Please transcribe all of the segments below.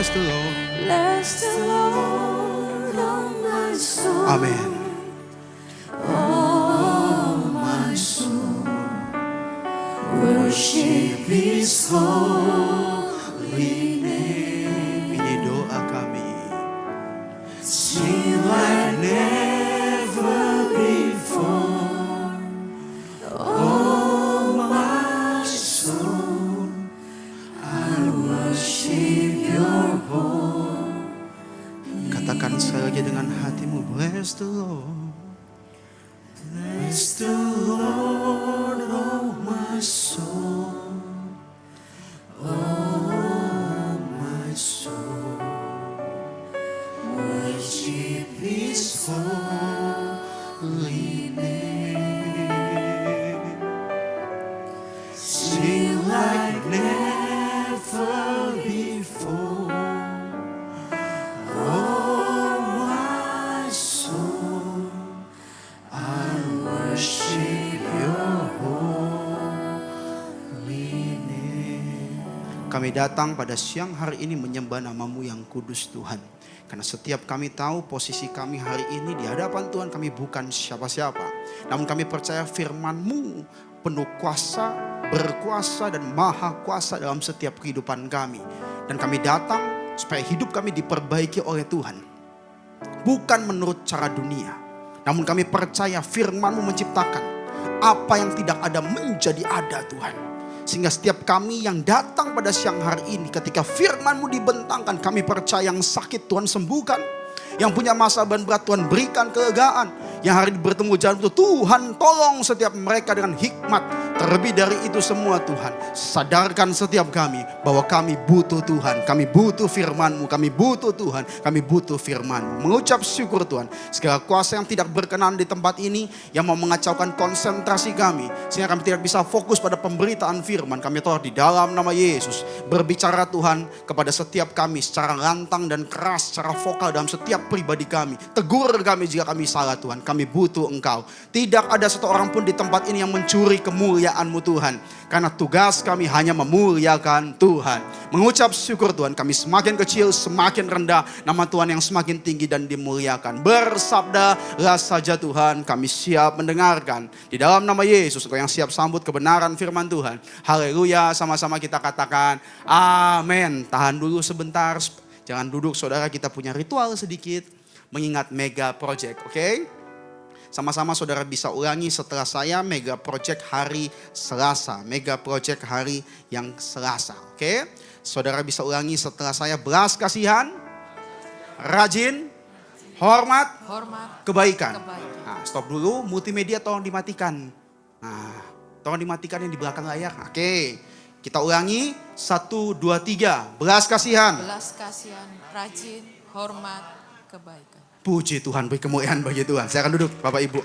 Bless the Lord. Bless the Lord, oh my soul. Amen. Oh my soul, worship His holy name. Ini doa kami. Sing like never before. Oh my soul, I worship Your holy. Katakan sekali lagi dengan hatimu. Bless the Lord. Bless the Lord, oh my soul. Oh my soul, worship His holy name. Sing like never before. Oh my soul, I worship Your holy name. Kami datang pada siang hari ini menyembah nama-Mu yang kudus Tuhan. Karena setiap kami tahu posisi kami hari ini di hadapan Tuhan, kami bukan siapa-siapa. Namun kami percaya firman-Mu penuh kuasa, berkuasa dan maha kuasa dalam setiap kehidupan kami. Dan kami datang supaya hidup kami diperbaiki oleh Tuhan. Bukan menurut cara dunia. Namun kami percaya firman-Mu menciptakan apa yang tidak ada menjadi ada Tuhan. Sehingga setiap kami yang datang pada siang hari ini, ketika firman-Mu dibentangkan, kami percaya yang sakit Tuhan sembuhkan. Yang punya masalah dan berat Tuhan berikan kelegaan. Yang hari ini bertemu jalan itu, Tuhan tolong setiap mereka dengan hikmat. Terlebih dari itu semua Tuhan, sadarkan setiap kami bahwa kami butuh Tuhan. Kami butuh firman-Mu, kami butuh Tuhan, kami butuh firman-Mu. Mengucap syukur Tuhan, segala kuasa yang tidak berkenan di tempat ini, yang mau mengacaukan konsentrasi kami, sehingga kami tidak bisa fokus pada pemberitaan firman. Kami tolong di dalam nama Yesus, berbicara Tuhan kepada setiap kami secara lantang dan keras, secara vokal dalam setiap pribadi kami. Tegur kami jika kami salah Tuhan, kami butuh Engkau. Tidak ada satu orang pun di tempat ini yang mencuri kemuliaan-Mu Tuhan. Karena tugas kami hanya memuliakan Tuhan. Mengucap syukur Tuhan, kami semakin kecil, semakin rendah. Nama Tuhan yang semakin tinggi dan dimuliakan. Bersabdalah saja Tuhan, kami siap mendengarkan. Di dalam nama Yesus, Engkau yang siap sambut kebenaran firman Tuhan. Haleluya, sama-sama kita katakan amin. Tahan dulu sebentar, jangan duduk saudara, kita punya ritual sedikit. Mengingat mega project, oke? Sama-sama saudara bisa ulangi setelah saya, mega project hari Selasa. Mega project hari yang Selasa, oke? Saudara bisa ulangi setelah saya, belas kasihan, rajin, hormat, kebaikan. Nah, stop dulu, multimedia tolong dimatikan. Nah, tolong dimatikan yang di belakang layar. Oke, kita ulangi, 1, 2, 3. Belas kasihan, rajin, hormat, kebaikan. Puji Tuhan, beri kemuliaan bagi Tuhan. Saya akan duduk Bapak Ibu.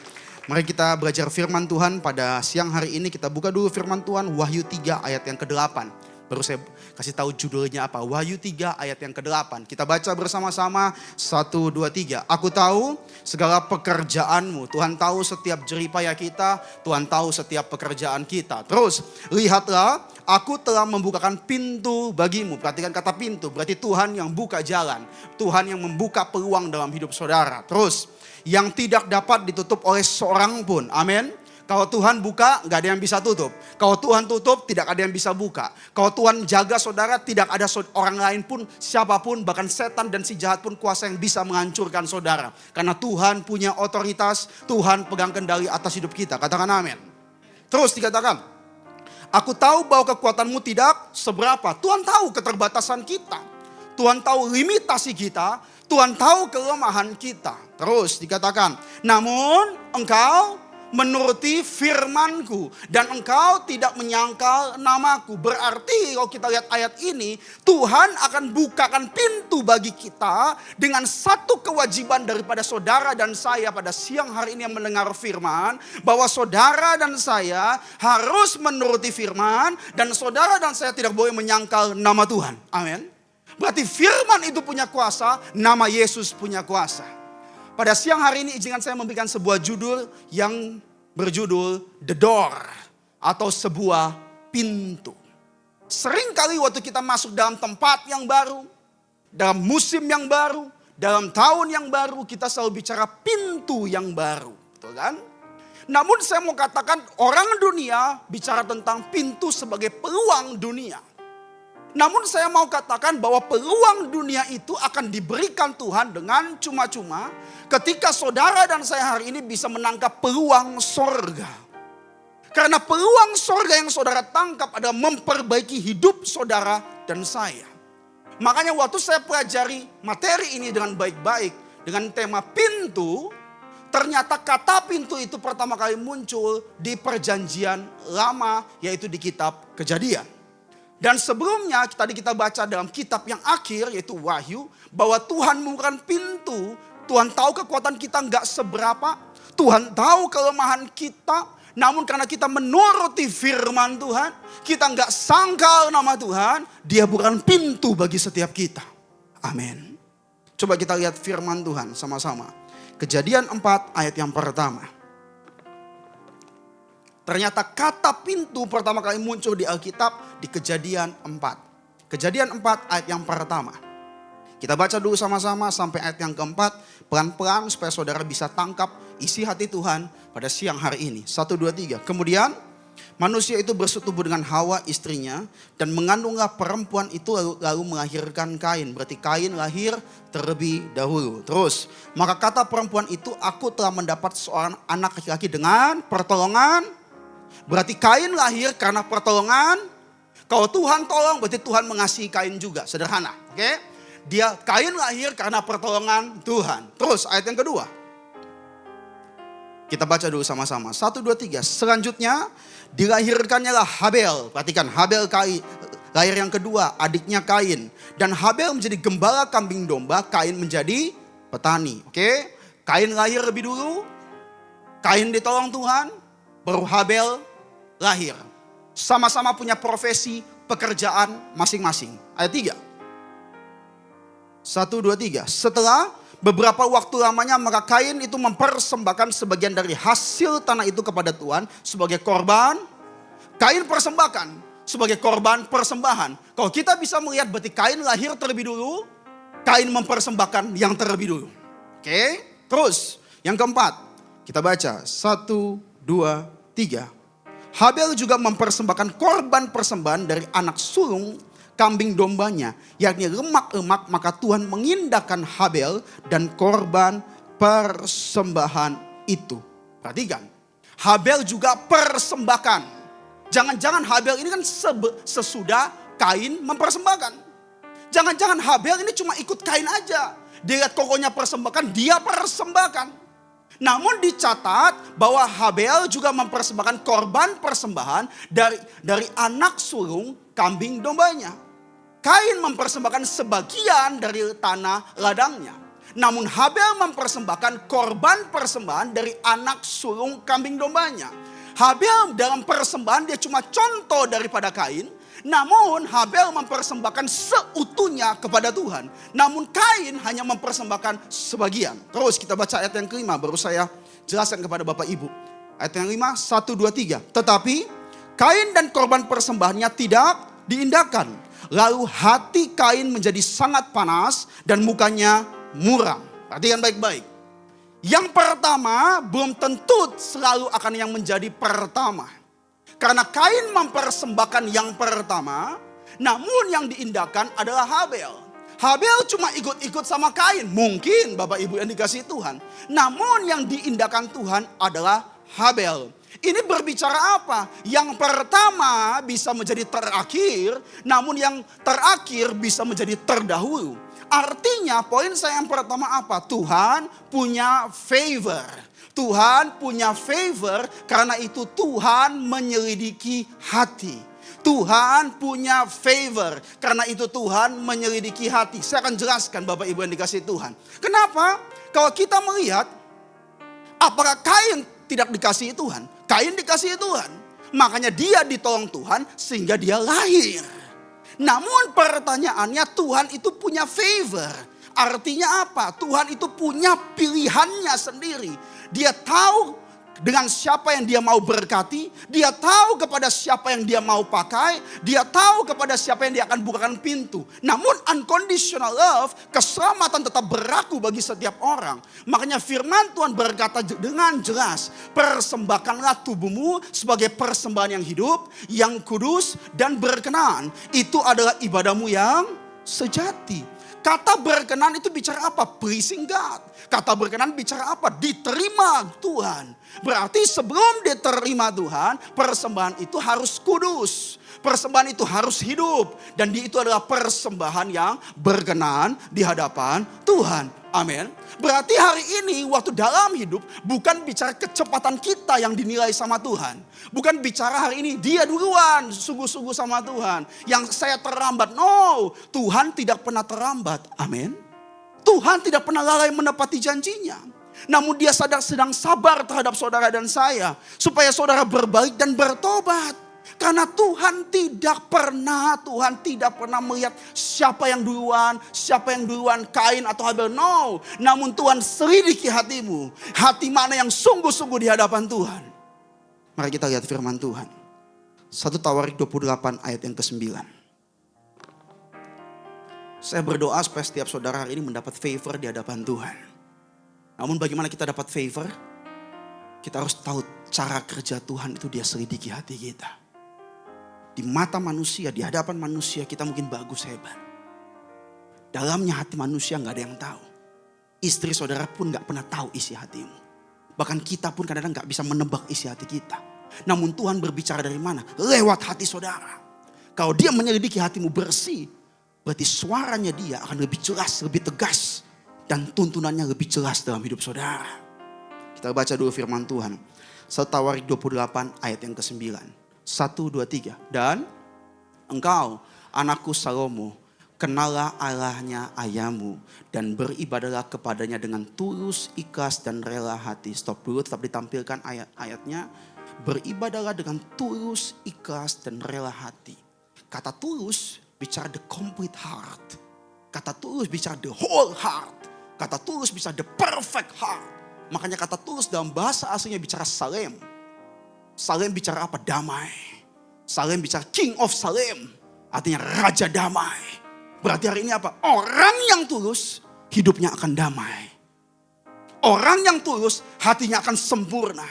Mari kita belajar firman Tuhan pada siang hari ini. Kita buka dulu firman Tuhan, Wahyu 3 ayat yang ke-8. Baru saya kasih tahu judulnya apa. Wahyu 3 ayat yang ke-8. Kita baca bersama-sama, 1, 2, 3. Aku tahu segala pekerjaanmu. Tuhan tahu setiap jeripaya kita. Tuhan tahu setiap pekerjaan kita. Terus, lihatlah, aku telah membukakan pintu bagimu. Perhatikan kata pintu, berarti Tuhan yang buka jalan. Tuhan yang membuka peluang dalam hidup saudara. Terus, yang tidak dapat ditutup oleh seorang pun. Amin. Kalau Tuhan buka, gak ada yang bisa tutup. Kalau Tuhan tutup, tidak ada yang bisa buka. Kalau Tuhan jaga saudara, tidak ada orang lain pun, siapapun, bahkan setan dan si jahat pun kuasa yang bisa menghancurkan saudara. Karena Tuhan punya otoritas, Tuhan pegang kendali atas hidup kita. Katakan amin. Terus dikatakan, aku tahu bahwa kekuatanmu tidak seberapa. Tuhan tahu keterbatasan kita. Tuhan tahu limitasi kita. Tuhan tahu kelemahan kita. Terus dikatakan, namun engkau menuruti firmanku dan engkau tidak menyangkal namaku. Berarti kalau kita lihat ayat ini, Tuhan akan bukakan pintu bagi kita dengan satu kewajiban daripada saudara dan saya pada siang hari ini yang mendengar firman, bahwa saudara dan saya harus menuruti firman dan saudara dan saya tidak boleh menyangkal nama Tuhan. Amin. Berarti firman itu punya kuasa, nama Yesus punya kuasa. Pada siang hari ini izinkan saya memberikan sebuah judul yang berjudul The Door atau sebuah pintu. Sering kali waktu kita masuk dalam tempat yang baru, dalam musim yang baru, dalam tahun yang baru kita selalu bicara pintu yang baru. Betul kan? Namun saya mau katakan orang dunia bicara tentang pintu sebagai peluang dunia. Namun saya mau katakan bahwa peluang dunia itu akan diberikan Tuhan dengan cuma-cuma ketika saudara dan saya hari ini bisa menangkap peluang sorga. Karena peluang sorga yang saudara tangkap adalah memperbaiki hidup saudara dan saya. Makanya waktu saya pelajari materi ini dengan baik-baik dengan tema pintu, ternyata kata pintu itu pertama kali muncul di perjanjian lama, yaitu di kitab Kejadian. Dan sebelumnya tadi kita baca dalam kitab yang akhir yaitu Wahyu, bahwa Tuhan membukakan pintu. Tuhan tahu kekuatan kita nggak seberapa, Tuhan tahu kelemahan kita. Namun karena kita menuruti firman Tuhan, kita nggak sangkal nama Tuhan, Dia bukan pintu bagi setiap kita. Amin. Coba kita lihat firman Tuhan sama-sama. Kejadian 4 ayat yang pertama. Ternyata kata pintu pertama kali muncul di Alkitab di Kejadian 4. Kejadian 4 ayat yang pertama. Kita baca dulu sama-sama sampai ayat yang keempat. Pelan-pelan supaya saudara bisa tangkap isi hati Tuhan pada siang hari ini. 1, 2, 3. Kemudian manusia itu bersetubuh dengan Hawa istrinya. Dan mengandunglah perempuan itu lalu melahirkan Kain. Berarti Kain lahir terlebih dahulu. Terus, maka kata perempuan itu, aku telah mendapat seorang anak laki-laki dengan pertolongan. Berarti Kain lahir karena pertolongan. Kalau Tuhan tolong berarti Tuhan mengasihi Kain juga. Sederhana. Oke? Kain lahir karena pertolongan Tuhan. Terus ayat yang kedua. Kita baca dulu sama-sama. 1, 2, 3. Selanjutnya dilahirkannya lah Habel. Perhatikan Habel Kain. Lahir yang kedua adiknya Kain. Dan Habel menjadi gembala kambing domba. Kain menjadi petani. Oke? Kain lahir lebih dulu. Kain ditolong Tuhan. Baru Habel lahir. Sama-sama punya profesi, pekerjaan masing-masing. Ayat 3. 1, 2, 3. Setelah beberapa waktu lamanya maka Kain itu mempersembahkan sebagian dari hasil tanah itu kepada Tuhan sebagai korban. Kain persembahkan sebagai korban persembahan. Kalau kita bisa melihat berarti Kain lahir terlebih dulu. Kain mempersembahkan yang terlebih dulu. Oke. Terus yang keempat. Kita baca 1, 2, 3. Habel juga mempersembahkan korban persembahan dari anak sulung kambing dombanya, yakni lemak-lemak, maka Tuhan mengindahkan Habel dan korban persembahan itu. Perhatikan, Habel juga persembahkan. Jangan-jangan Habel ini kan sesudah Kain mempersembahkan. Jangan-jangan Habel ini cuma ikut Kain aja. Dia lihat kokonya persembahkan, dia persembahkan. Namun dicatat bahwa Habel juga mempersembahkan korban persembahan dari anak sulung kambing dombanya. Kain mempersembahkan sebagian dari tanah ladangnya. Namun Habel mempersembahkan korban persembahan dari anak sulung kambing dombanya. Habel dalam persembahan dia cuma contoh daripada Kain. Namun Habel mempersembahkan seutuhnya kepada Tuhan. Namun Kain hanya mempersembahkan sebagian. Terus kita baca ayat yang kelima, baru saya jelaskan kepada Bapak Ibu. Ayat yang 5, 1, 2, 3. Tetapi Kain dan korban persembahannya tidak diindahkan. Lalu hati Kain menjadi sangat panas dan mukanya muram. Perhatikan baik-baik. Yang pertama belum tentu selalu akan yang menjadi pertama. Karena Kain mempersembahkan yang pertama, namun yang diindahkan adalah Habel. Habel cuma ikut-ikut sama Kain. Mungkin Bapak Ibu yang dikasihi Tuhan. Namun yang diindahkan Tuhan adalah Habel. Ini berbicara apa? Yang pertama bisa menjadi terakhir, namun yang terakhir bisa menjadi terdahulu. Artinya poin saya yang pertama apa? Tuhan punya favor. Tuhan punya favor, karena itu Tuhan menyelidiki hati. Tuhan punya favor, karena itu Tuhan menyelidiki hati. Saya akan jelaskan Bapak Ibu yang dikasihi Tuhan. Kenapa? Kalau kita melihat, apakah Kain tidak dikasihi Tuhan? Kain dikasihi Tuhan. Makanya dia ditolong Tuhan sehingga dia lahir. Namun pertanyaannya, Tuhan itu punya favor. Artinya apa? Tuhan itu punya pilihannya sendiri. Dia tahu dengan siapa yang dia mau berkati, dia tahu kepada siapa yang dia mau pakai, dia tahu kepada siapa yang dia akan bukakan pintu. Namun unconditional love, keselamatan tetap berlaku bagi setiap orang. Makanya firman Tuhan berkata dengan jelas, persembahkanlah tubuhmu sebagai persembahan yang hidup, yang kudus dan berkenan. Itu adalah ibadahmu yang sejati. Kata berkenan itu bicara apa? Pleasing God. Kata berkenan bicara apa? Diterima Tuhan. Berarti sebelum diterima Tuhan, persembahan itu harus kudus. Persembahan itu harus hidup. Dan itu adalah persembahan yang berkenan di hadapan Tuhan. Amin. Berarti hari ini waktu dalam hidup bukan bicara kecepatan kita yang dinilai sama Tuhan. Bukan bicara hari ini dia duluan sungguh-sungguh sama Tuhan. Yang saya terlambat. No, Tuhan tidak pernah terlambat. Amin. Tuhan tidak pernah lalai menepati janjinya. Namun dia sedang sabar terhadap saudara dan saya. Supaya saudara berbalik dan bertobat. Karena Tuhan tidak pernah melihat siapa yang duluan, Kain atau Habel. No, namun Tuhan selidiki hatimu. Hati mana yang sungguh-sungguh di hadapan Tuhan. Mari kita lihat firman Tuhan. 1 Tawarik 28 ayat yang ke-9. Saya berdoa supaya setiap saudara hari ini mendapat favor di hadapan Tuhan. Namun bagaimana kita dapat favor? Kita harus tahu cara kerja Tuhan itu dia selidiki hati kita. Di mata manusia, di hadapan manusia kita mungkin bagus, hebat. Dalamnya hati manusia gak ada yang tahu. Istri saudara pun gak pernah tahu isi hatimu. Bahkan kita pun kadang-kadang gak bisa menebak isi hati kita. Namun Tuhan berbicara dari mana? Lewat hati saudara. Kalau dia menyelidiki hatimu bersih, berarti suaranya dia akan lebih jelas, lebih tegas. Dan tuntunannya lebih jelas dalam hidup saudara. Kita baca dulu firman Tuhan. 1 Tawarik 28 ayat yang ke-9. 1, 2, 3. Dan engkau anakku Salomo, kenallah Allahnya ayahmu dan beribadahlah kepadanya dengan tulus, ikhlas dan rela hati. Stop dulu, tetap ditampilkan ayat-ayatnya. Beribadahlah dengan tulus, ikhlas dan rela hati. Kata tulus bicara the complete heart. Kata tulus bicara the whole heart. Kata tulus bicara the perfect heart. Makanya kata tulus dalam bahasa aslinya bicara Salem. Salem bicara apa? Damai. Salem bicara King of Salem. Artinya Raja Damai. Berarti hari ini apa? Orang yang tulus hidupnya akan damai. Orang yang tulus hatinya akan sempurna.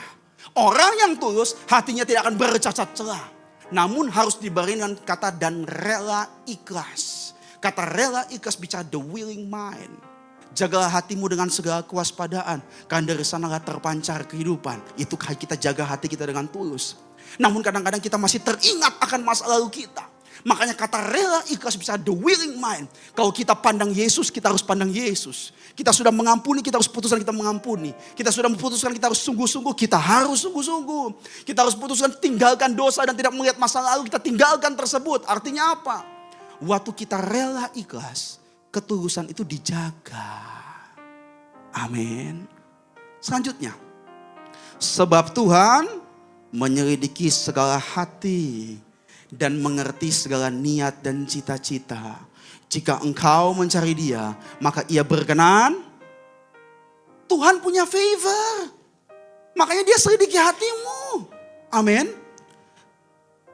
Orang yang tulus hatinya tidak akan bercacat celah. Namun harus dibarengi dengan kata dan rela ikhlas. Kata rela ikhlas bicara the willing mind. Jagalah hatimu dengan segala kewaspadaan. Karena dari sanalah terpancar kehidupan. Itu kita jaga hati kita dengan tulus. Namun kadang-kadang kita masih teringat akan masa lalu kita. Makanya kata rela ikhlas bisa the willing mind. Kalau kita pandang Yesus, kita harus pandang Yesus. Kita sudah mengampuni, kita harus putuskan kita mengampuni. Kita sudah memutuskan kita harus sungguh-sungguh, kita harus sungguh-sungguh. Kita harus putuskan tinggalkan dosa dan tidak melihat masa lalu, kita tinggalkan tersebut. Artinya apa? Waktu kita rela ikhlas, ketulusan itu dijaga. Amin. Selanjutnya. Sebab Tuhan menyelidiki segala hati dan mengerti segala niat dan cita-cita. Jika engkau mencari Dia, maka Ia berkenan. Tuhan punya favor. Makanya Dia selidiki hatimu. Amin.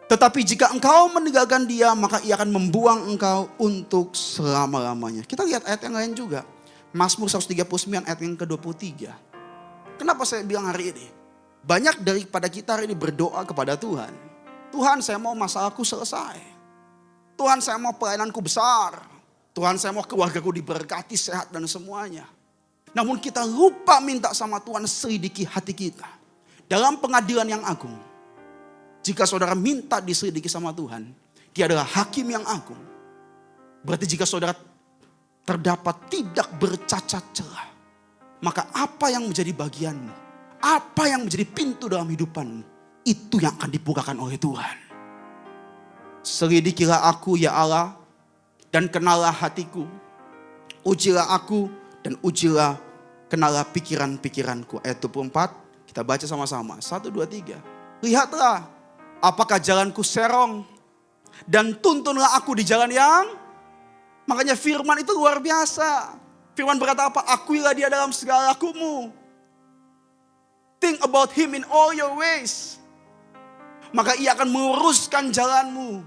Tetapi jika engkau meninggalkan Dia, maka Ia akan membuang engkau untuk selama-lamanya. Kita lihat ayat yang lain juga. Mazmur 139 ayat yang ke-23. Kenapa saya bilang hari ini? Banyak daripada kita hari ini berdoa kepada Tuhan. Tuhan, saya mau masalahku selesai. Tuhan, saya mau pelayananku besar. Tuhan, saya mau keluargaku diberkati, sehat dan semuanya. Namun kita lupa minta sama Tuhan selidiki hati kita. Dalam pengadilan yang agung. Jika saudara minta diselidiki sama Tuhan, Dia adalah hakim yang agung. Berarti jika saudara terdapat tidak bercacat celah, maka apa yang menjadi bagianmu, apa yang menjadi pintu dalam hidupanmu, itu yang akan dibukakan oleh Tuhan. Selidikilah aku ya Allah, dan kenallah hatiku. Ujilah aku dan ujilah, kenallah pikiran-pikiranku. Ayat 24, kita baca sama-sama. 1, 2, 3. Lihatlah, apakah jalanku serong, dan tuntunlah aku di jalan yang... Makanya firman itu luar biasa. Firman berkata apa? Akuilah Dia dalam segala lakumu. think about Him in all your ways, maka Ia akan meluruskan jalanmu.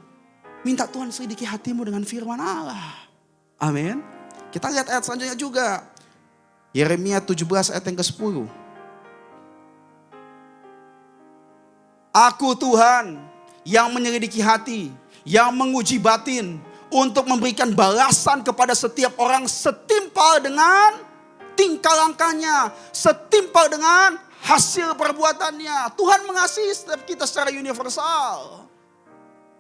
Minta Tuhan selidiki hatimu dengan firman Allah. Amin. Kita lihat ayat selanjutnya juga. Yeremia 17 ayat yang ke-10. Aku Tuhan yang menyelidiki hati, yang menguji batin, untuk memberikan balasan kepada setiap orang setimpal dengan tingkah langkahnya, setimpal dengan hasil perbuatannya. Tuhan mengasihi setiap kita secara universal.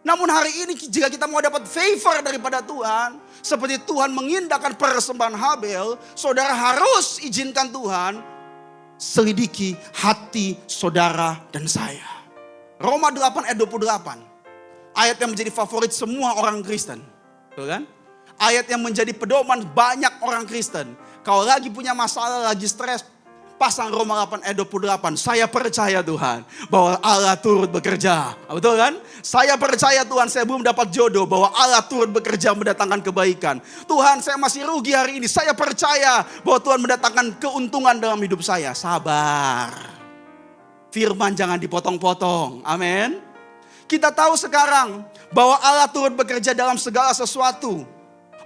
Namun hari ini jika kita mau dapat favor daripada Tuhan, seperti Tuhan mengindahkan persembahan Habel, saudara harus izinkan Tuhan selidiki hati saudara dan saya. Roma 8 ayat 28. Ayat yang menjadi favorit semua orang Kristen. Betul kan? Ayat yang menjadi pedoman banyak orang Kristen. Kalau lagi punya masalah, lagi stres, pasang Roma 8 ayat 28. Saya percaya Tuhan bahwa Allah turut bekerja. Betul kan? Saya percaya Tuhan, saya belum dapat jodoh, bahwa Allah turut bekerja mendatangkan kebaikan. Tuhan, saya masih rugi hari ini. Saya percaya bahwa Tuhan mendatangkan keuntungan dalam hidup saya. Sabar. Firman jangan dipotong-potong. Amin. Kita tahu sekarang bahwa Allah turut bekerja dalam segala sesuatu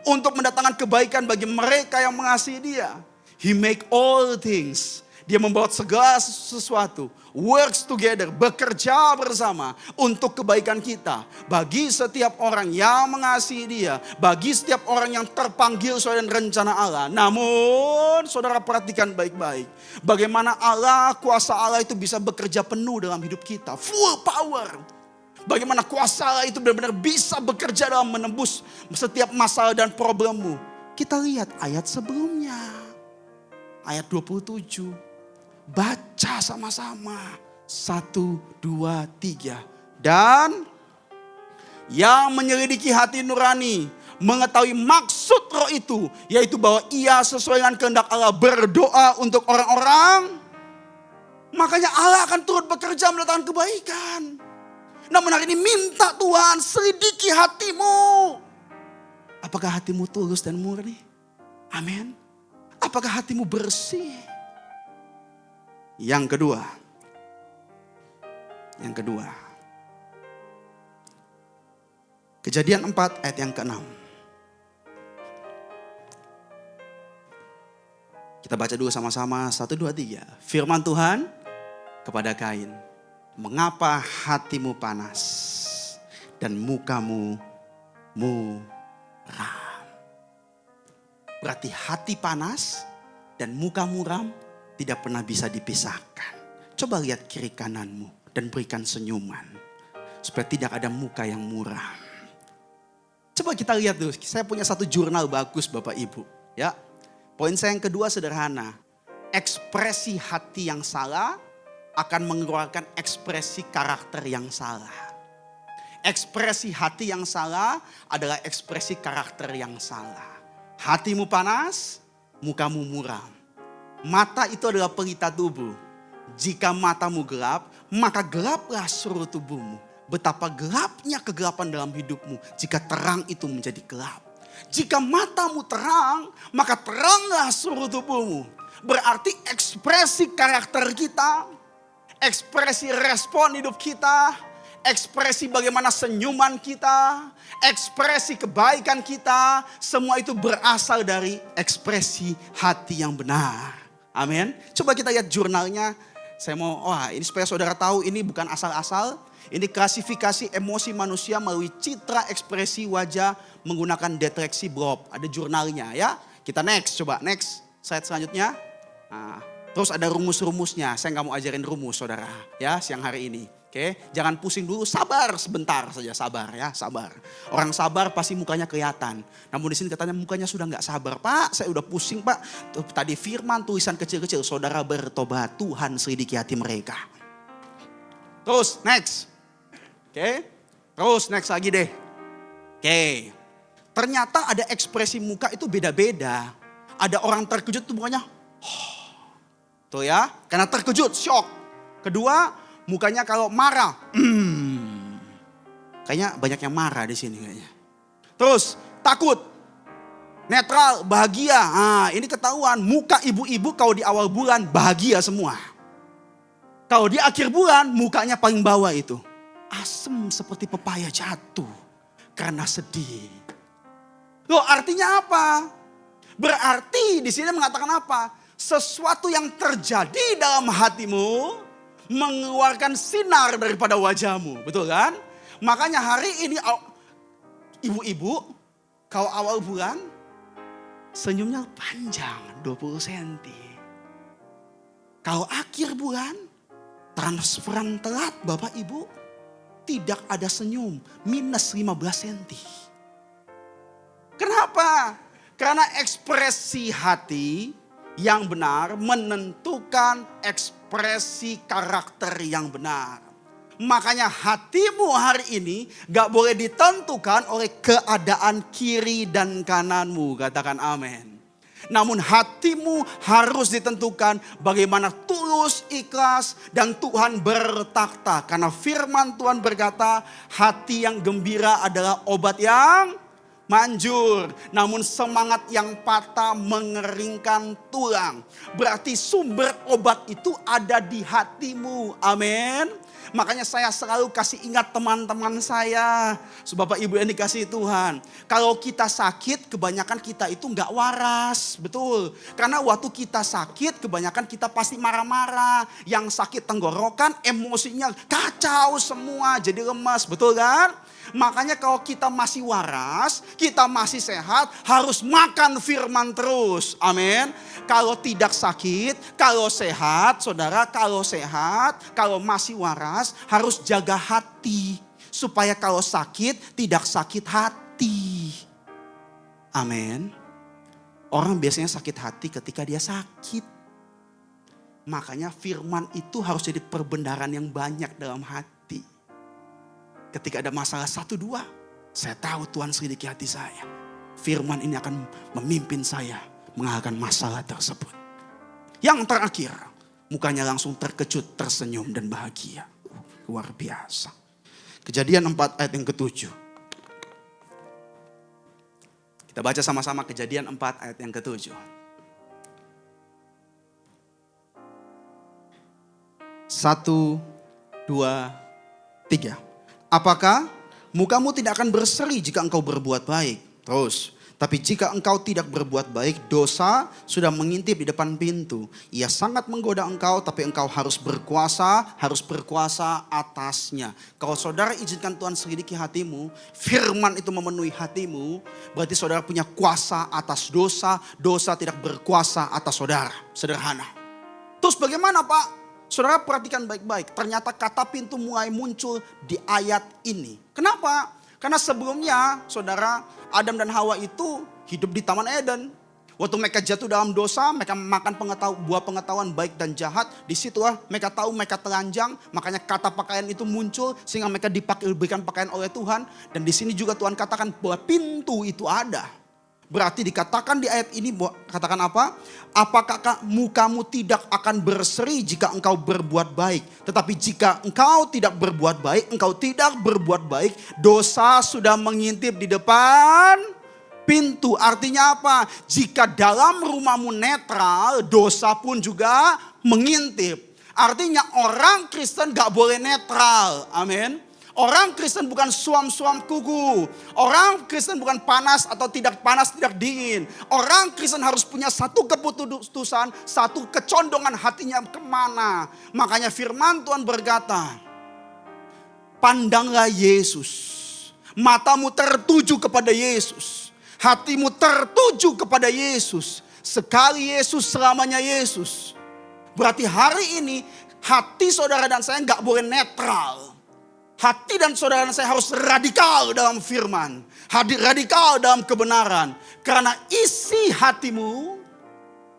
untuk mendatangkan kebaikan bagi mereka yang mengasihi Dia. He make all things. Dia membuat segala sesuatu. Works together. Bekerja bersama. Untuk kebaikan kita. Bagi setiap orang yang mengasihi Dia. Bagi setiap orang yang terpanggil sesuai dengan rencana Allah. Namun saudara perhatikan baik-baik. Bagaimana Allah, kuasa Allah itu bisa bekerja penuh dalam hidup kita. Full power. Bagaimana kuasa Allah itu benar-benar bisa bekerja dalam menembus setiap masalah dan problemmu. Kita lihat ayat sebelumnya. Ayat 27. Baca sama-sama. 1, 2, 3. Dan yang menyelidiki hati nurani, mengetahui maksud roh itu, yaitu bahwa ia sesuai dengan kehendak Allah berdoa untuk orang-orang. Makanya Allah akan turut bekerja mendatangkan kebaikan. Namun hari ini minta Tuhan selidiki hatimu. Apakah hatimu tulus dan murni? Amin. Apakah hatimu bersih? Yang kedua. Kejadian 4 ayat yang ke-6. Kita baca dulu sama-sama. 1, 2, 3. Firman Tuhan kepada Kain. Mengapa hatimu panas dan mukamu muram? Berarti hati panas dan muka muram tidak pernah bisa dipisahkan. Coba lihat kiri kananmu dan berikan senyuman. Supaya tidak ada muka yang muram. Coba kita lihat dulu, saya punya satu jurnal bagus Bapak Ibu. Ya, poin saya yang kedua sederhana. Ekspresi hati yang salah akan mengeluarkan ekspresi karakter yang salah. Ekspresi hati yang salah adalah ekspresi karakter yang salah. Hatimu panas, mukamu muram. Mata itu adalah pelita tubuh. Jika matamu gelap, maka gelaplah seluruh tubuhmu. Betapa gelapnya kegelapan dalam hidupmu jika terang itu menjadi gelap. Jika matamu terang, maka teranglah seluruh tubuhmu. Berarti ekspresi karakter kita, ekspresi respon hidup kita, ekspresi bagaimana senyuman kita, ekspresi kebaikan kita, semua itu berasal dari ekspresi hati yang benar. Amin. Coba kita lihat jurnalnya. Saya mau, ini supaya saudara tahu ini bukan asal-asal. Ini klasifikasi emosi manusia melalui citra ekspresi wajah menggunakan deteksi Blob. Ada jurnalnya ya. Kita next, coba next slide selanjutnya. Nah, terus ada rumus-rumusnya. Saya nggak mau ajarin rumus saudara ya siang hari ini. Oke, jangan pusing dulu, sabar sebentar saja, sabar ya, sabar. Orang sabar pasti mukanya kelihatan. Namun di sini katanya mukanya sudah nggak sabar. Pak, saya udah pusing Pak. Tadi firman tulisan kecil-kecil, saudara bertobat, Tuhan selidiki hati mereka. Terus next. Oke, terus next lagi deh. Oke, ternyata ada ekspresi muka itu beda-beda. Ada orang terkejut tuh mukanya, tuh ya, karena terkejut, shock. Kedua, mukanya kalau marah, kayaknya banyak yang marah di sini kayaknya. Terus takut, netral, bahagia. Nah, ini ketahuan muka ibu-ibu kalau di awal bulan bahagia semua. Kalau di akhir bulan mukanya paling bawah itu. Asem seperti pepaya jatuh karena sedih. Loh, artinya apa? Berarti di sini mengatakan apa? Sesuatu yang terjadi dalam hatimu mengeluarkan sinar daripada wajahmu. Betul kan? Makanya hari ini ibu-ibu kalau awal bulan senyumnya panjang 20 cm. Kalau akhir bulan transferan telat Bapak Ibu tidak ada senyum, minus 15 cm. Kenapa? Karena ekspresi hati yang benar menentukan ekspresi karakter yang benar. Makanya hatimu hari ini gak boleh ditentukan oleh keadaan kiri dan kananmu. Katakan amin. Namun hatimu harus ditentukan bagaimana tulus, ikhlas, dan Tuhan bertakhta. Karena firman Tuhan berkata, hati yang gembira adalah obat yang manjur. Namun semangat yang patah mengeringkan tulang. Berarti sumber obat itu ada di hatimu. Amin. Makanya saya selalu kasih ingat teman-teman saya. Bapak Ibu yang dikasihi Tuhan. Kalau kita sakit kebanyakan kita itu gak waras. Betul. Karena waktu kita sakit kebanyakan kita pasti marah-marah. Yang sakit tenggorokan emosinya kacau semua. Jadi lemas. Betul kan? Makanya kalau kita masih waras, kita masih sehat, harus makan firman terus. Amin. Kalau tidak sakit, kalau sehat, saudara, kalau sehat, kalau masih waras, harus jaga hati. Supaya kalau sakit, tidak sakit hati. Amin. Orang biasanya sakit hati ketika dia sakit. Makanya firman itu harus jadi perbendaharaan yang banyak dalam hati. Ketika ada masalah 1-2, saya tahu Tuhan selidiki hati saya. Firman ini akan memimpin saya mengalahkan masalah tersebut. Yang terakhir, mukanya langsung terkejut, tersenyum dan bahagia. Luar biasa. Kejadian 4 ayat yang ke-7. Kita baca sama-sama Kejadian 4 ayat yang ke-7. 1, 2, 3. Apakah mukamu tidak akan berseri jika engkau berbuat baik? Terus, tapi jika engkau tidak berbuat baik, dosa sudah mengintip di depan pintu. Ia sangat menggoda engkau, tapi engkau harus berkuasa atasnya. Kalau saudara izinkan Tuhan selidiki hatimu, firman itu memenuhi hatimu, berarti saudara punya kuasa atas dosa, dosa tidak berkuasa atas saudara. Sederhana. Terus bagaimana Pak? Saudara perhatikan baik-baik, ternyata kata pintu mulai muncul di ayat ini. Kenapa? Karena sebelumnya saudara Adam dan Hawa itu hidup di Taman Eden. Waktu mereka jatuh dalam dosa, mereka makan buah pengetahuan baik dan jahat. Di situlah mereka tahu mereka telanjang, makanya kata pakaian itu muncul sehingga mereka diberikan pakaian oleh Tuhan. Dan di sini juga Tuhan katakan bahwa pintu itu ada. Berarti dikatakan di ayat ini, katakan apa? Apakah mukamu tidak akan berseri jika engkau berbuat baik? Tetapi jika engkau tidak berbuat baik, dosa sudah mengintip di depan pintu. Artinya apa? Jika dalam rumahmu netral, dosa pun juga mengintip. Artinya orang Kristen gak boleh netral. Amin. Orang Kristen bukan suam-suam kuku. Orang Kristen bukan panas, tidak dingin. Orang Kristen harus punya satu keputusan, satu kecondongan hatinya kemana. Makanya firman Tuhan berkata, pandanglah Yesus. Matamu tertuju kepada Yesus. Hatimu tertuju kepada Yesus. Sekali Yesus, selamanya Yesus. Berarti hari ini hati saudara dan saya gak boleh netral. Hati dan saudara saya harus radikal dalam firman. Radikal dalam kebenaran. Karena isi hatimu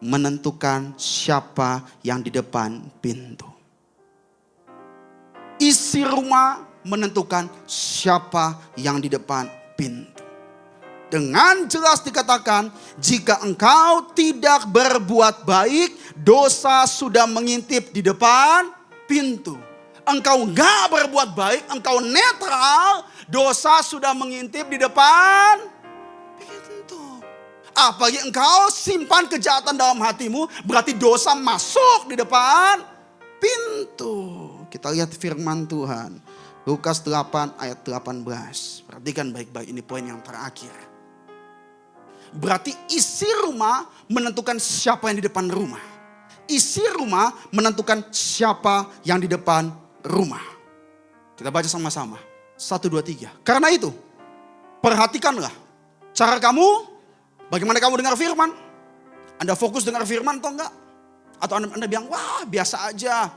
menentukan siapa yang di depan pintu. Isi rumah menentukan siapa yang di depan pintu. Dengan jelas dikatakan, jika engkau tidak berbuat baik, dosa sudah mengintip di depan pintu. Engkau gak berbuat baik, engkau netral, dosa sudah mengintip di depan pintu. Apalagi engkau simpan kejahatan dalam hatimu, berarti dosa masuk di depan pintu. Kita lihat firman Tuhan. Lukas 8 ayat 18. Perhatikan baik-baik, ini poin yang terakhir. Berarti isi rumah menentukan siapa yang di depan rumah. Isi rumah menentukan siapa yang di depan rumah. Kita baca sama-sama. 1, 2, 3. Karena itu, perhatikanlah cara kamu, bagaimana kamu dengar firman. Anda fokus dengar firman atau enggak? Atau Anda bilang, wah biasa aja.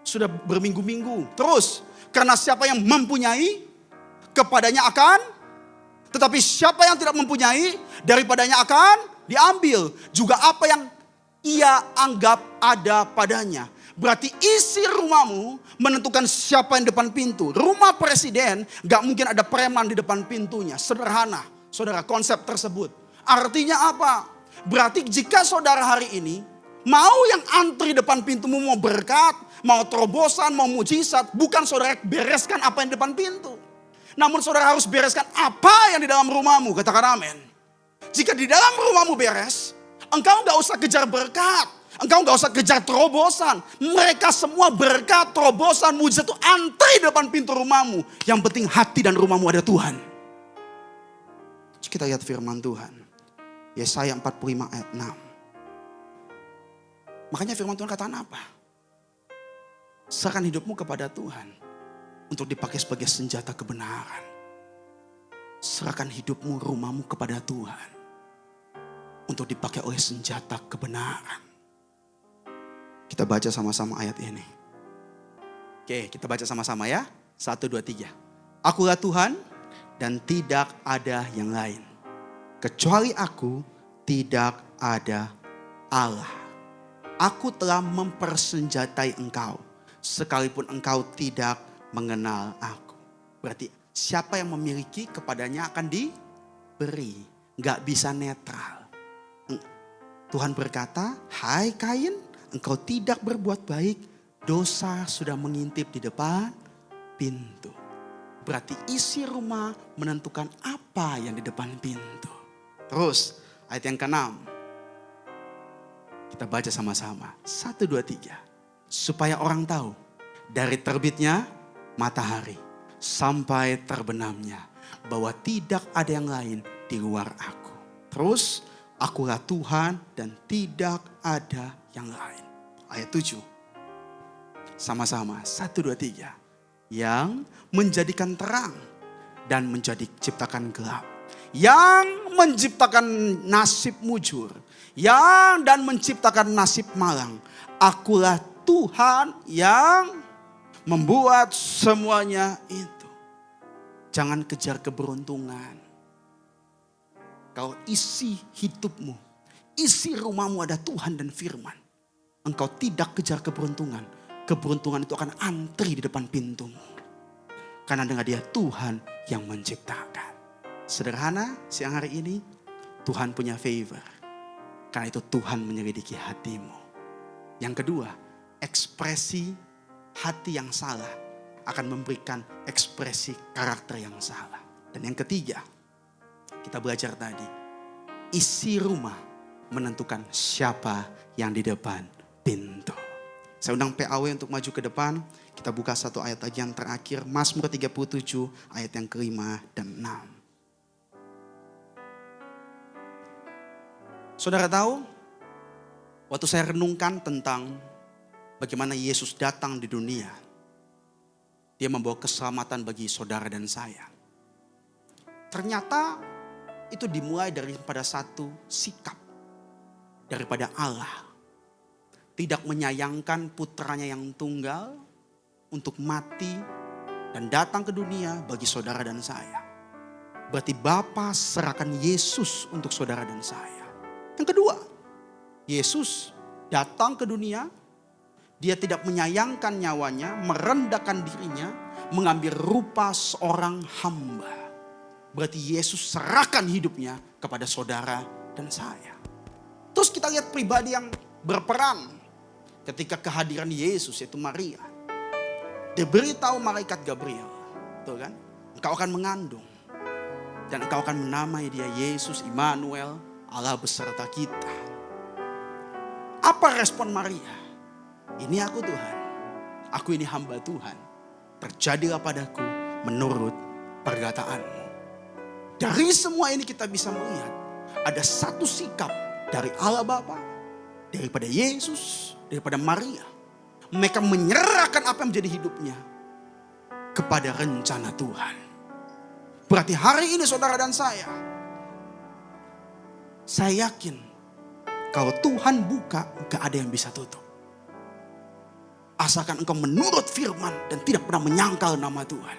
Sudah berminggu-minggu. Terus, karena siapa yang mempunyai, kepadanya akan. Tetapi siapa yang tidak mempunyai, daripadanya akan diambil. Juga apa yang ia anggap ada padanya. Berarti isi rumahmu menentukan siapa yang depan pintu. Rumah presiden gak mungkin ada preman di depan pintunya. Sederhana, saudara, konsep tersebut. Artinya apa? Berarti jika saudara hari ini mau yang antri depan pintumu, mau berkat, mau terobosan, mau mujizat, bukan saudara bereskan apa yang depan pintu. Namun saudara harus bereskan apa yang di dalam rumahmu. Katakan amin. Jika di dalam rumahmu beres, engkau gak usah kejar berkat. Engkau gak usah kejar terobosan. Mereka semua berkat, terobosan, mujizat itu antri depan pintu rumahmu. Yang penting hati dan rumahmu ada Tuhan. Kita lihat firman Tuhan. Yesaya 45 ayat 6. Makanya firman Tuhan katakan apa? Serahkan hidupmu kepada Tuhan. Untuk dipakai sebagai senjata kebenaran. Serahkan hidupmu, rumahmu kepada Tuhan. Untuk dipakai oleh senjata kebenaran. Kita baca sama-sama ayat ini. Oke, kita baca sama-sama ya. 1, 2, 3. Akulah Tuhan dan tidak ada yang lain. Kecuali aku tidak ada Allah. Aku telah mempersenjatai engkau. Sekalipun engkau tidak mengenal aku. Berarti siapa yang memiliki kepadanya akan diberi. Gak bisa netral. Tuhan berkata, hai Kain, engkau tidak berbuat baik, dosa sudah mengintip di depan pintu. Berarti isi rumah menentukan apa yang di depan pintu. Terus ayat yang ke-6. Kita baca sama-sama. 1, 2, 3. Supaya orang tahu dari terbitnya matahari sampai terbenamnya bahwa tidak ada yang lain di luar aku. Terus akulah Tuhan dan tidak ada yang lain. Ayat 7. Sama-sama. 1, 2, 3. Yang menjadikan terang dan ciptakan gelap. Yang menciptakan nasib mujur. Dan menciptakan nasib malang. Akulah Tuhan yang membuat semuanya itu. Jangan kejar keberuntungan. Kalau isi hidupmu, isi rumahmu ada Tuhan dan firman. Engkau tidak kejar keberuntungan. Keberuntungan itu akan antri di depan pintumu. Karena dengan dia Tuhan yang menciptakan. Sederhana siang hari ini, Tuhan punya favor. Karena itu Tuhan menyelidiki hatimu. Yang kedua, ekspresi hati yang salah akan memberikan ekspresi karakter yang salah. Dan yang ketiga, kita belajar tadi, isi rumah menentukan siapa yang di depan pintu. Saya undang PAW untuk maju ke depan. Kita buka satu ayat lagi yang terakhir. Mazmur 37 ayat yang ke-5 dan 6. Saudara tahu, waktu saya renungkan tentang bagaimana Yesus datang di dunia. Dia membawa keselamatan bagi saudara dan saya. Ternyata itu dimulai daripada satu sikap. Daripada Allah. Tidak menyayangkan putranya yang tunggal untuk mati dan datang ke dunia bagi saudara dan saya. Berarti Bapa serahkan Yesus untuk saudara dan saya. Yang kedua, Yesus datang ke dunia, dia tidak menyayangkan nyawanya, merendahkan dirinya, mengambil rupa seorang hamba. Berarti Yesus serahkan hidupnya kepada saudara dan saya. Terus kita lihat pribadi yang berperan ketika kehadiran Yesus, yaitu Maria. Dia beritahu malaikat Gabriel, betul kan? Engkau akan mengandung dan engkau akan menamai dia Yesus Immanuel, Allah beserta kita. Apa respon Maria? Ini aku Tuhan, Aku ini hamba Tuhan. Terjadilah padaku menurut perkataanmu. Dari semua ini kita bisa melihat ada satu sikap dari Allah Bapa, daripada Yesus, daripada Maria. Mereka menyerahkan apa yang menjadi hidupnya kepada rencana Tuhan. Berarti hari ini saudara dan saya yakin kalau Tuhan buka, gak ada yang bisa tutup. Asalkan engkau menurut firman dan tidak pernah menyangkal nama Tuhan.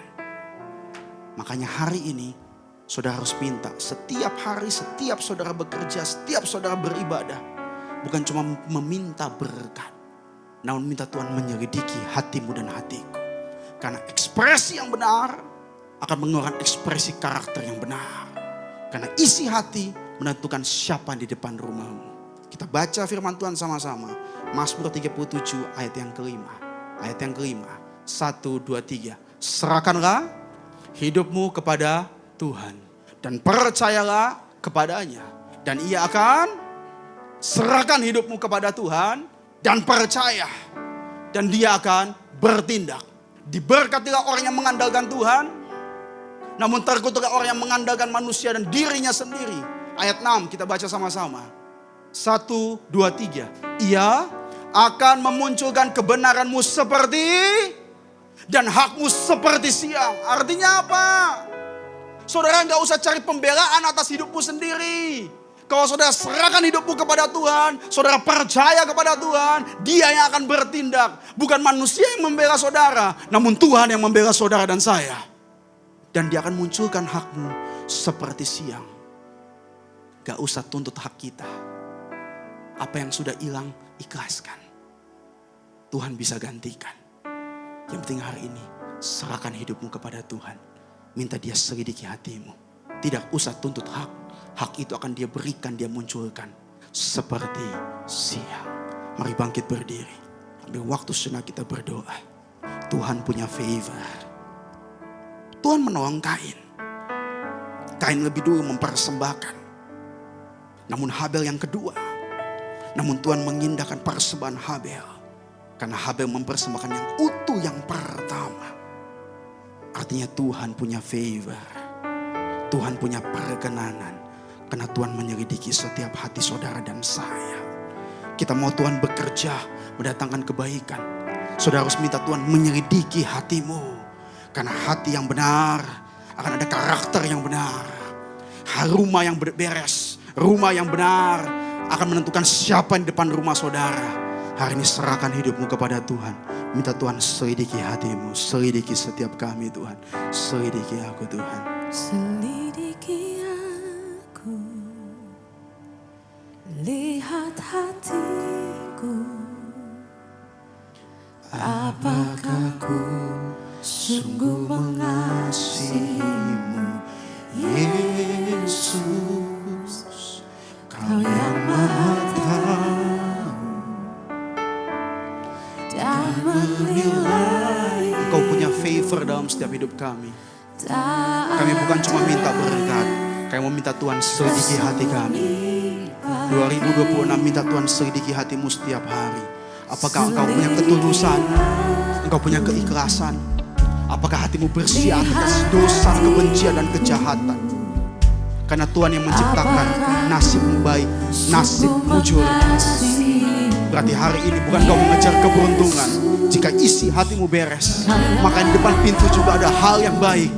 Makanya hari ini saudara harus minta setiap hari, setiap saudara bekerja, setiap saudara beribadah. Bukan cuma meminta berkat, namun minta Tuhan menyelidiki hatimu dan hatiku. Karena ekspresi yang benar akan mengeluarkan ekspresi karakter yang benar. Karena isi hati menentukan siapa di depan rumahmu. Kita baca firman Tuhan sama-sama. Mazmur 37 ayat yang kelima. Ayat yang kelima. 1, 2, 3. Serahkanlah hidupmu kepada Tuhan. Dan percayalah kepadanya. Dan ia akan serahkan hidupmu kepada Tuhan. Dan percaya. Dan dia akan bertindak. Diberkatilah orang yang mengandalkan Tuhan. Namun terkutuklah orang yang mengandalkan manusia dan dirinya sendiri. Ayat 6 kita baca sama-sama. 1, 2, 3. Ia akan memunculkan kebenaranmu seperti dan hakmu seperti siang. Artinya apa? Saudara gak usah cari pembelaan atas hidupmu sendiri. Kalau saudara serahkan hidupmu kepada Tuhan, saudara percaya kepada Tuhan, Dia yang akan bertindak. Bukan manusia yang membela saudara, namun Tuhan yang membela saudara dan saya. Dan Dia akan munculkan hakmu seperti siang. Gak usah tuntut hak kita. Apa yang sudah hilang, ikhlaskan. Tuhan bisa gantikan. Yang penting hari ini, serahkan hidupmu kepada Tuhan. Minta Dia selidiki hatimu. Tidak usah tuntut hak. Hak itu akan Dia berikan, Dia munculkan. Seperti siang. Mari bangkit berdiri. Ambil waktu sejenak kita berdoa. Tuhan punya favor. Tuhan menolong Kain. Kain lebih dulu mempersembahkan. Namun Habel yang kedua. Namun Tuhan mengindahkan persembahan Habel. Karena Habel mempersembahkan yang utuh yang pertama. Artinya Tuhan punya favor. Tuhan punya perkenanan. Karena Tuhan menyelidiki setiap hati saudara dan saya. Kita mau Tuhan bekerja, mendatangkan kebaikan. Saudara harus minta Tuhan menyelidiki hatimu. Karena hati yang benar akan ada karakter yang benar. Rumah yang beres, rumah yang benar akan menentukan siapa di depan rumah saudara. Hari ini serahkan hidupmu kepada Tuhan. Minta Tuhan selidiki hatimu, selidiki setiap kami Tuhan. Selidiki aku Tuhan. Selidiki aku, lihat hatiku. Apakah ku sungguh mengasihimu, Yesus? Kau yang Maha Tahu dan menilai. Engkau punya favor dalam setiap hidup kami. Kami bukan cuma minta berkat, kami mau minta Tuhan selidiki hati kami. 2026 minta Tuhan selidiki hatimu setiap hari. Apakah engkau punya ketulusan? Engkau punya keikhlasan? Apakah hatimu bersih atas dosa, kebencian dan kejahatan? Karena Tuhan yang menciptakan nasib baik, nasib mujur. Berarti hari ini bukan kau mengejar keberuntungan. Jika isi hatimu beres, maka di depan pintu juga ada hal yang baik.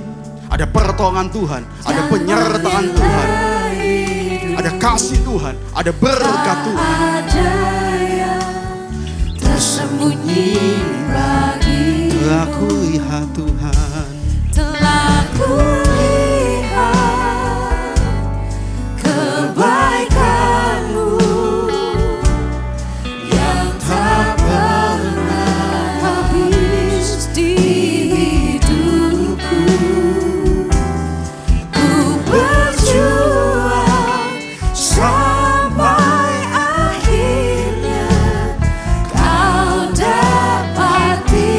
Ada pertolongan Tuhan, ada penyertaan Tuhan, ada kasih Tuhan, ada berkat Tuhan. Tersembunyi bagi Telah kulihat Tuhan, telah kulihat kebaikan-Mu yang tak pernah habis di hidupku. Ku berjuang sampai akhirnya Kau dapati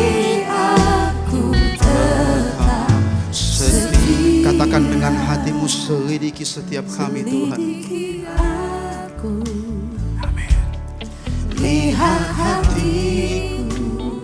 aku tetap setia. katakan dengan hatimu, selidiki setiap kami Tuhan. Selidiki aku, Amin. lihat hatiku.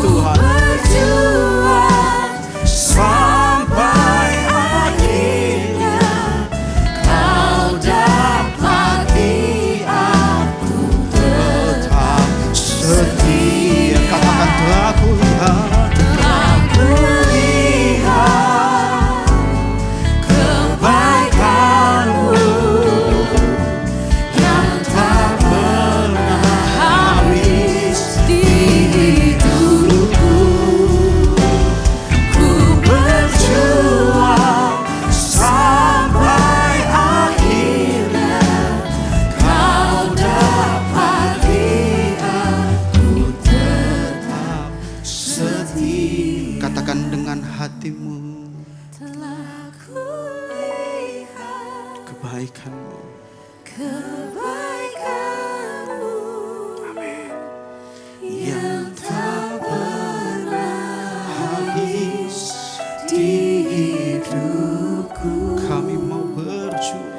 Tuhan. berjuang sampai akhirnya kau dapati aku Tetap setia. Katakan telah kulihat. telah kulihat kebaikanmu yang tak pernah habis di hidupku. Ku berjuang sampai akhirnya kau dapati aku tetap setia. Katakan dengan hatimu Telah kulihat kebaikanmu. kebaikanmu yang tak pernah habis di hidupku. Kami mau berjuang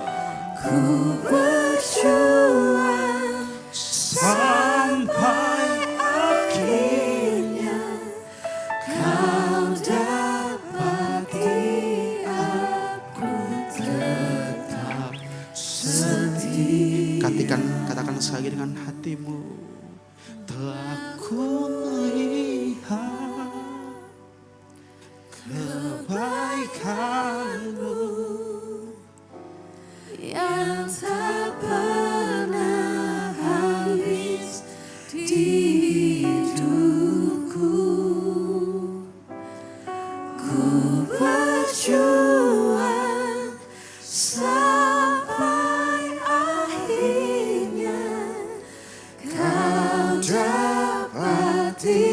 Ku berjuang sampai akhirnya kau dapati aku tetap setia. Katakan sekali dengan hatimu. Telah kulihat kebaikanmu. Yang tak pernah habis di hidupku. Ku berjuang sampai akhirnya kau dapati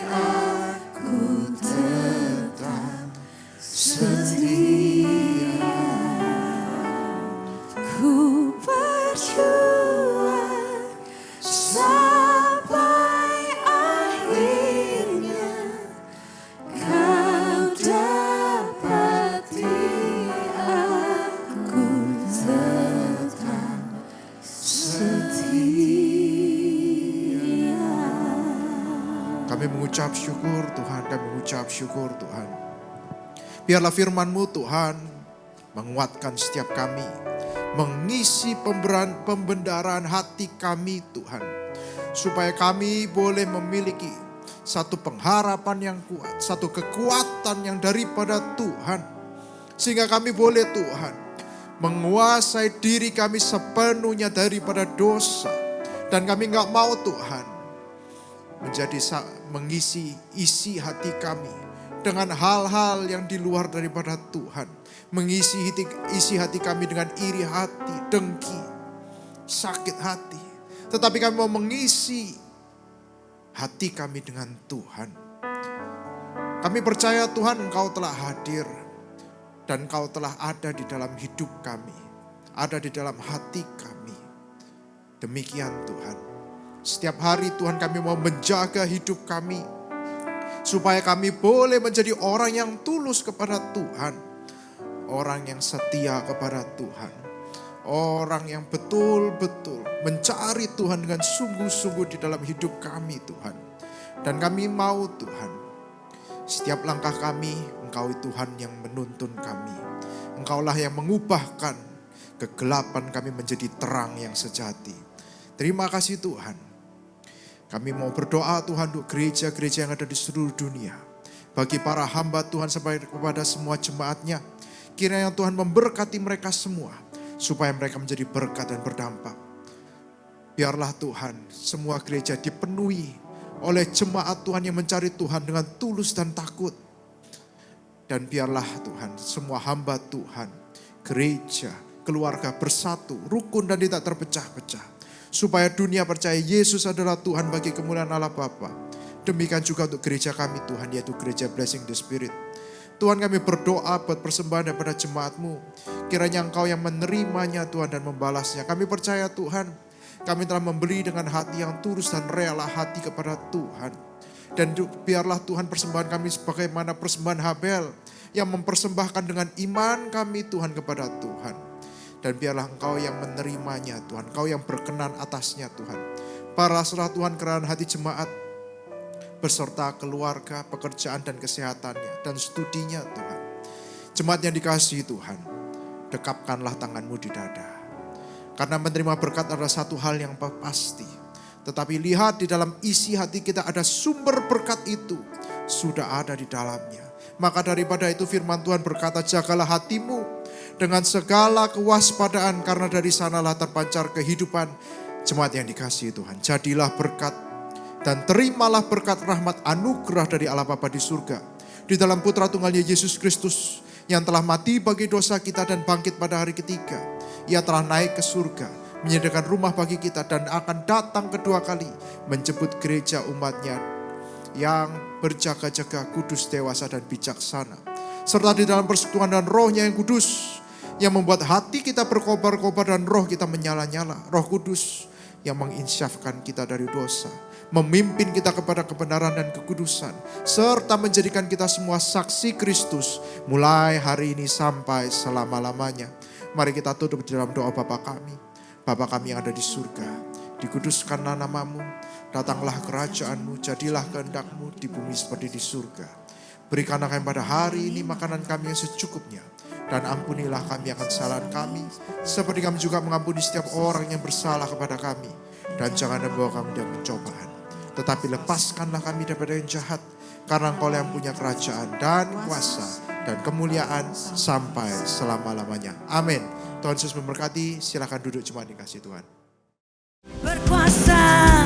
aku tetap setia. Ku berjuang sampai akhirnya kau dapati aku tetap setia. Kami mengucap syukur Tuhan, kami mengucap syukur Tuhan. Biarlah firman-Mu Tuhan menguatkan setiap kami, mengisi pembendaraan hati kami Tuhan. Supaya kami boleh memiliki satu pengharapan yang kuat, satu kekuatan yang daripada Tuhan. Sehingga kami boleh Tuhan menguasai diri kami sepenuhnya daripada dosa. Dan kami gak mau Tuhan mengisi isi hati kami dengan hal-hal yang di luar daripada Tuhan. Mengisi isi hati kami dengan iri hati, dengki, sakit hati. Tetapi kami mau mengisi hati kami dengan Tuhan. Kami percaya Tuhan Engkau telah hadir dan Engkau telah ada di dalam hidup kami, ada di dalam hati kami. Demikian Tuhan. Setiap hari Tuhan kami mau menjaga hidup kami supaya kami boleh menjadi orang yang tulus kepada Tuhan, orang yang setia kepada Tuhan, orang yang betul-betul mencari Tuhan dengan sungguh-sungguh di dalam hidup kami Tuhan. Dan kami mau Tuhan, setiap langkah kami Engkau Tuhan yang menuntun kami. Engkaulah yang mengubahkan kegelapan kami menjadi terang yang sejati. Terima kasih Tuhan. Kami mau berdoa Tuhan untuk gereja-gereja yang ada di seluruh dunia. Bagi para hamba Tuhan sampai kepada semua jemaatnya. Kiranya Tuhan memberkati mereka semua. Supaya mereka menjadi berkat dan berdampak. Biarlah Tuhan semua gereja dipenuhi oleh jemaat Tuhan yang mencari Tuhan dengan tulus dan takut. Dan biarlah Tuhan semua hamba Tuhan, gereja, keluarga bersatu, rukun dan tidak terpecah-pecah. Supaya dunia percaya Yesus adalah Tuhan bagi kemuliaan Allah Bapa. Demikian juga untuk gereja kami Tuhan, yaitu gereja Blessing the Spirit. Tuhan kami berdoa buat persembahan daripada jemaat-Mu. Kiranya Engkau yang menerimanya Tuhan dan membalasnya. Kami percaya Tuhan, kami telah membeli dengan hati yang tulus dan rela hati kepada Tuhan. Dan biarlah Tuhan persembahan kami sebagaimana persembahan Habel yang mempersembahkan dengan iman kami Tuhan kepada Tuhan. Dan biarlah Engkau yang menerimanya Tuhan. Engkau yang berkenan atasnya Tuhan. Paraslah Tuhan kerana hati jemaat. beserta keluarga, pekerjaan dan kesehatannya, dan studinya Tuhan. Jemaat yang dikasihi Tuhan, dekapkanlah tanganmu di dada. Karena menerima berkat adalah satu hal yang pasti. Tetapi lihat di dalam isi hati kita ada sumber berkat itu. Sudah ada di dalamnya. Maka daripada itu firman Tuhan berkata, jagalah hatimu dengan segala kewaspadaan, karena dari sanalah terpancar kehidupan. Jemaat yang dikasihi Tuhan, jadilah berkat dan terimalah berkat rahmat anugerah dari Allah Bapa di surga. Di dalam Putra Tunggalnya Yesus Kristus yang telah mati bagi dosa kita dan bangkit pada hari ketiga. Ia telah naik ke surga, menyediakan rumah bagi kita dan akan datang kedua kali menjemput gereja umatnya yang berjaga-jaga, kudus, dewasa dan bijaksana. Serta di dalam persekutuan dan rohnya yang kudus, yang membuat hati kita berkobar-kobar dan roh kita menyala-nyala. Roh Kudus yang menginsyafkan kita dari dosa, memimpin kita kepada kebenaran dan kekudusan, serta menjadikan kita semua saksi Kristus mulai hari ini sampai selama-lamanya. Mari kita tutup di dalam doa Bapa kami. Bapa kami yang ada di surga, dikuduskanlah namamu, datanglah kerajaanmu, jadilah kehendak-mu di bumi seperti di surga. Berikanlah kami pada hari ini makanan kami yang secukupnya, dan ampunilah kami akan kesalahan kami, seperti kami juga mengampuni setiap orang yang bersalah kepada kami. Dan jangan membawa kami dalam pencobaan, tetapi lepaskanlah kami daripada yang jahat, karena Engkau yang punya kerajaan dan kuasa dan kemuliaan sampai selama-lamanya. Amin. Tuhan Yesus memberkati. Silakan duduk jemaat dikasih Tuhan. Berkuasa